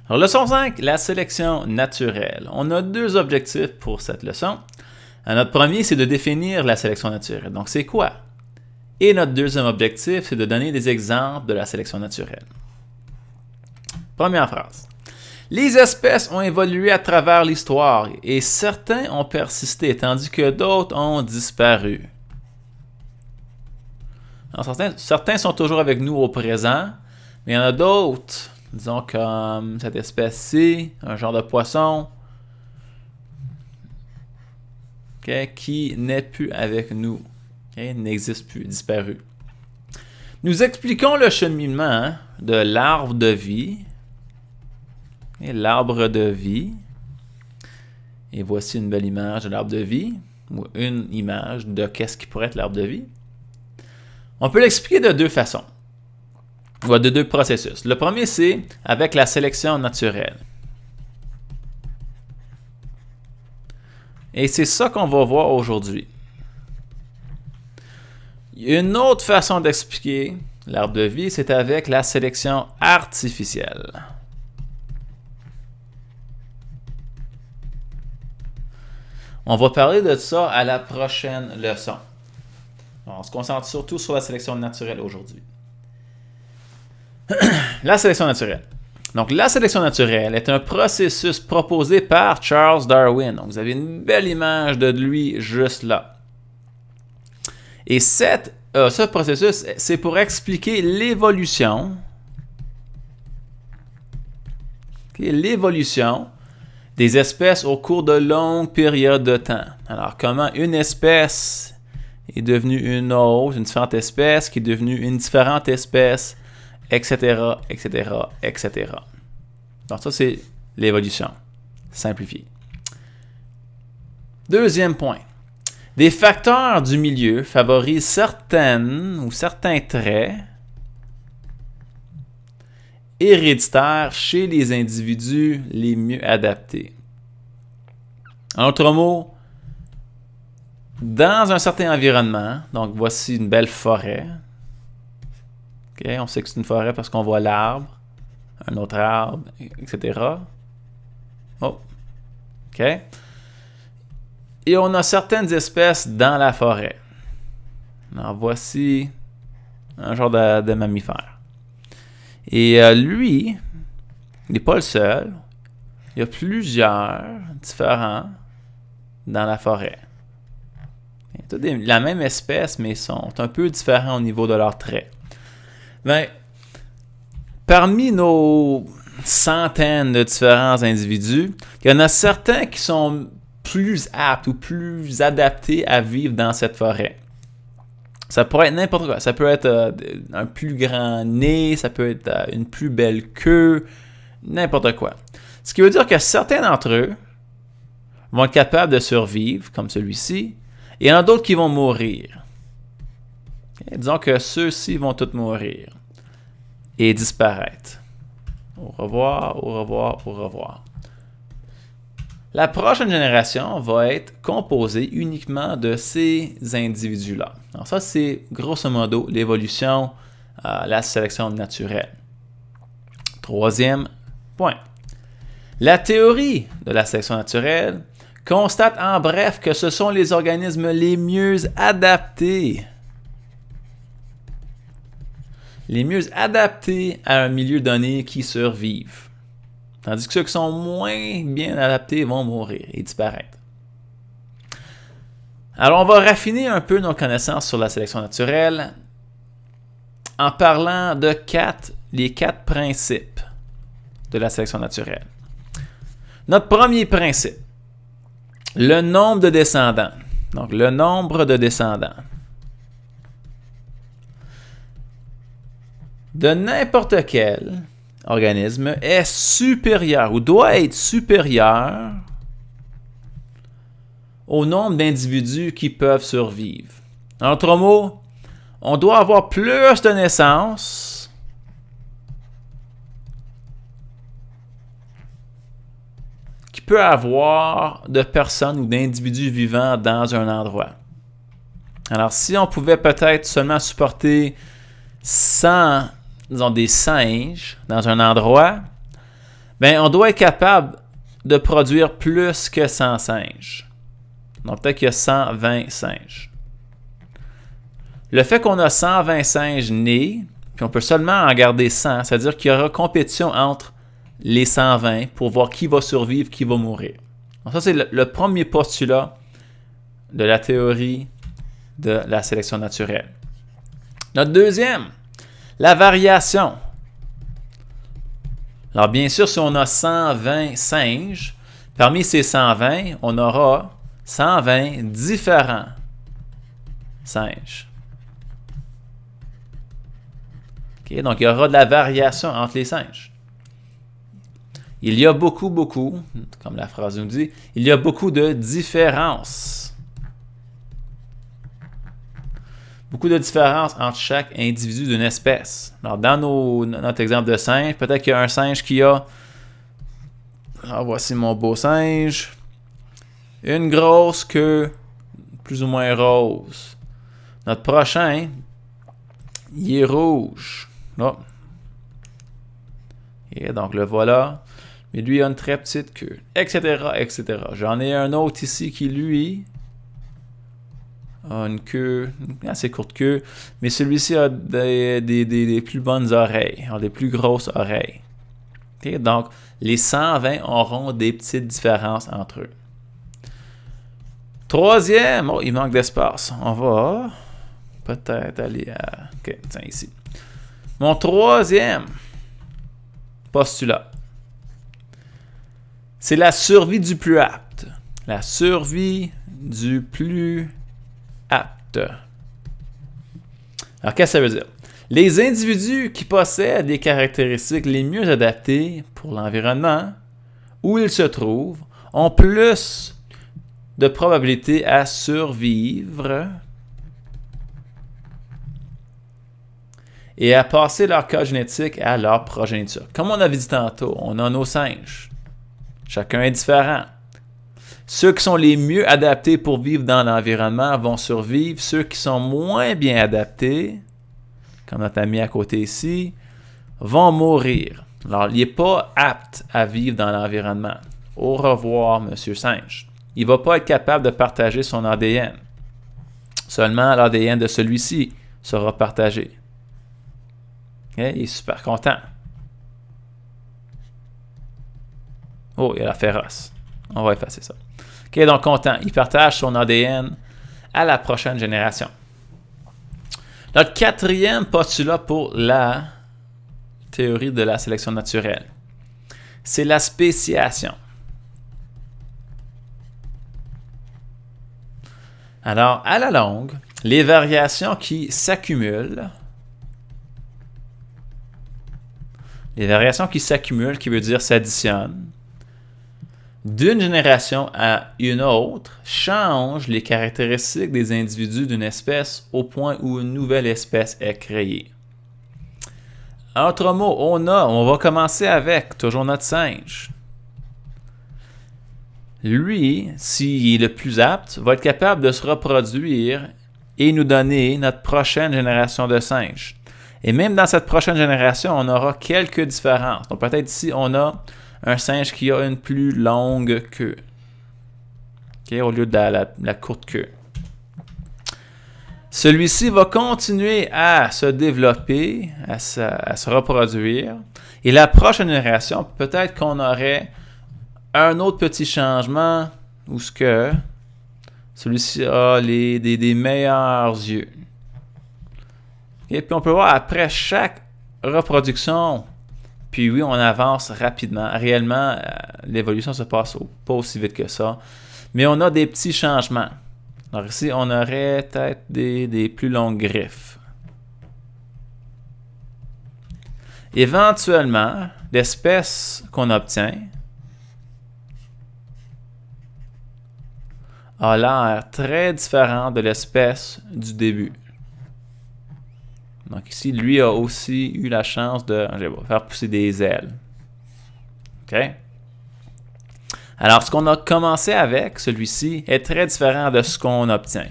Alors, leçon 5, la sélection naturelle. On a deux objectifs pour cette leçon. Notre premier, c'est de définir la sélection naturelle. Donc, c'est quoi? Et notre deuxième objectif, c'est de donner des exemples de la sélection naturelle. Première phrase. Les espèces ont évolué à travers l'histoire et certains ont persisté, tandis que d'autres ont disparu. Alors, certains sont toujours avec nous au présent, mais il y en a d'autres, disons comme cette espèce-ci, un genre de poisson, qui n'est plus avec nous, n'existe plus, disparu. Nous expliquons le cheminement de l'arbre de vie, l'arbre de vie, et voici une belle image de l'arbre de vie, ou une image de qu'est-ce qui pourrait être l'arbre de vie. On peut l'expliquer de deux façons, ou de deux processus. Le premier, c'est avec la sélection naturelle. Et c'est ça qu'on va voir aujourd'hui. Une autre façon d'expliquer l'arbre de vie, c'est avec la sélection artificielle. On va parler de ça à la prochaine leçon. On se concentre surtout sur la sélection naturelle aujourd'hui. La sélection naturelle. Donc, la sélection naturelle est un processus proposé par Charles Darwin. Donc, vous avez une belle image de lui juste là. Et ce processus, c'est pour expliquer l'évolution. L'évolution des espèces au cours de longues périodes de temps. Alors, comment une espèce est devenue une autre, une différente espèce, qui est devenue une différente espèce, etc., etc., etc. Donc, ça, c'est l'évolution. Simplifié. Deuxième point. Des facteurs du milieu favorisent certaines ou certains traits héréditaires chez les individus les mieux adaptés. En d'autres mots, dans un certain environnement, donc voici une belle forêt. Okay, on sait que c'est une forêt parce qu'on voit l'arbre, un autre arbre, etc. Oh, OK. Et on a certaines espèces dans la forêt. Alors voici un genre de mammifère. Et lui, il n'est pas le seul. Il y a plusieurs différents dans la forêt. C'est la même espèce, mais ils sont un peu différents au niveau de leurs traits. Ben, parmi nos centaines de différents individus, il y en a certains qui sont plus aptes ou plus adaptés à vivre dans cette forêt. Ça pourrait être n'importe quoi. Ça peut être un plus grand nez, ça peut être une plus belle queue, n'importe quoi. Ce qui veut dire que certains d'entre eux vont être capables de survivre, comme celui-ci, et il y en a d'autres qui vont mourir. Okay? Disons que ceux-ci vont tous mourir et disparaître. Au revoir, au revoir, au revoir. La prochaine génération va être composée uniquement de ces individus-là. Alors ça, c'est grosso modo l'évolution, la sélection naturelle. Troisième point. La théorie de la sélection naturelle constate en bref que ce sont les organismes les mieux adaptés. Les mieux adaptés à un milieu donné qui survivent. Tandis que ceux qui sont moins bien adaptés vont mourir et disparaître. Alors, on va raffiner un peu nos connaissances sur la sélection naturelle en parlant de les quatre principes de la sélection naturelle. Notre premier principe, le nombre de descendants. Donc, le nombre de descendants. De n'importe quel organisme est supérieur ou doit être supérieur au nombre d'individus qui peuvent survivre. En d'autres mots, on doit avoir plus de naissances qu'il peut avoir de personnes ou d'individus vivant dans un endroit. Alors, si on pouvait peut-être seulement supporter 100, disons des singes dans un endroit, ben, on doit être capable de produire plus que 100 singes. Donc, peut-être qu'il y a 120 singes. Le fait qu'on a 120 singes nés, puis on peut seulement en garder 100, c'est-à-dire qu'il y aura compétition entre les 120 pour voir qui va survivre, qui va mourir. Donc, ça, c'est le premier postulat de la théorie de la sélection naturelle. Notre deuxième, la variation. Alors, bien sûr, si on a 120 singes, parmi ces 120, on aura 120 différents singes. Okay? Donc, il y aura de la variation entre les singes. Il y a beaucoup, comme la phrase nous dit, il y a beaucoup de différences. Beaucoup de différences entre chaque individu d'une espèce. Alors, dans notre exemple de singe, peut-être qu'il y a un singe qui a... Alors, voici mon beau singe. Une grosse queue, plus ou moins rose. Notre prochain, il est rouge. Oh. Et donc, le voilà. Mais lui, il a une très petite queue. Etc., etc. J'en ai un autre ici qui, lui... a une queue, une assez courte queue, mais celui-ci a des plus bonnes oreilles, des plus grosses oreilles. Okay? Donc, les 120 auront des petites différences entre eux. Troisième, il manque d'espace. On va peut-être aller à... Ok, tiens, ici. Mon troisième postulat, c'est la survie du plus apte. La survie du plus apte. Alors, qu'est-ce que ça veut dire? Les individus qui possèdent les caractéristiques les mieux adaptées pour l'environnement où ils se trouvent ont plus de probabilité à survivre et à passer leur code génétique à leur progéniture. Comme on avait dit tantôt, on a nos singes. Chacun est différent. Ceux qui sont les mieux adaptés pour vivre dans l'environnement vont survivre. Ceux qui sont moins bien adaptés, comme notre ami à côté ici, vont mourir. Alors, il n'est pas apte à vivre dans l'environnement. Au revoir, Monsieur Singe. Il ne va pas être capable de partager son ADN. Seulement l'ADN de celui-ci sera partagé. Okay? Il est super content. Oh, il y a la féroce. On va effacer ça. OK, donc content. Il partage son ADN à la prochaine génération. Notre quatrième postulat pour la théorie de la sélection naturelle, c'est la spéciation. Alors, à la longue, les variations qui s'accumulent, qui veut dire s'additionnent, d'une génération à une autre, changent les caractéristiques des individus d'une espèce au point où une nouvelle espèce est créée. En autre mot, on va commencer avec toujours notre singe. Lui, s'il est le plus apte, va être capable de se reproduire et nous donner notre prochaine génération de singes. Et même dans cette prochaine génération, on aura quelques différences. Donc peut-être ici, on a un singe qui a une plus longue queue, okay, au lieu de la courte queue. Celui-ci va continuer à se développer, à se reproduire. Et la prochaine génération, peut-être qu'on aurait un autre petit changement où celui-ci a des meilleurs yeux. Et puis on peut voir après chaque reproduction, puis oui, on avance rapidement. Réellement, l'évolution se passe pas aussi vite que ça. Mais on a des petits changements. Alors ici, on aurait peut-être des plus longues griffes. Éventuellement, l'espèce qu'on obtient a l'air très différent de l'espèce du début. Donc ici, lui a aussi eu la chance de faire pousser des ailes. OK? Alors, ce qu'on a commencé avec, celui-ci, est très différent de ce qu'on obtient.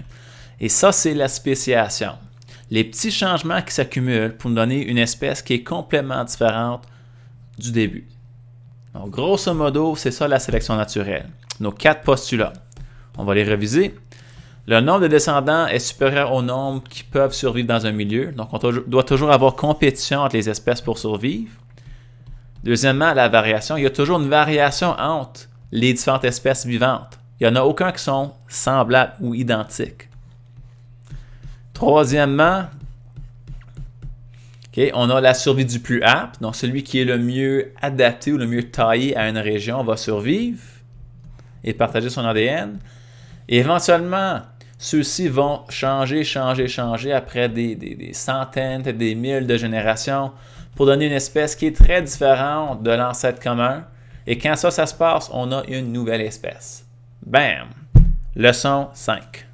Et ça, c'est la spéciation. Les petits changements qui s'accumulent pour nous donner une espèce qui est complètement différente du début. Donc, grosso modo, c'est ça la sélection naturelle. Nos 4 postulats. On va les reviser. Le nombre de descendants est supérieur au nombre qui peuvent survivre dans un milieu. Donc, on doit toujours avoir compétition entre les espèces pour survivre. Deuxièmement, la variation. Il y a toujours une variation entre les différentes espèces vivantes. Il n'y en a aucun qui sont semblables ou identiques. Troisièmement, on a la survie du plus apte. Donc, celui qui est le mieux adapté ou le mieux taillé à une région va survivre et partager son ADN. Et éventuellement, ceux-ci vont changer après des centaines, peut-être des milles de générations pour donner une espèce qui est très différente de l'ancêtre commun. Et quand ça se passe, on a une nouvelle espèce. Bam! Leçon 5.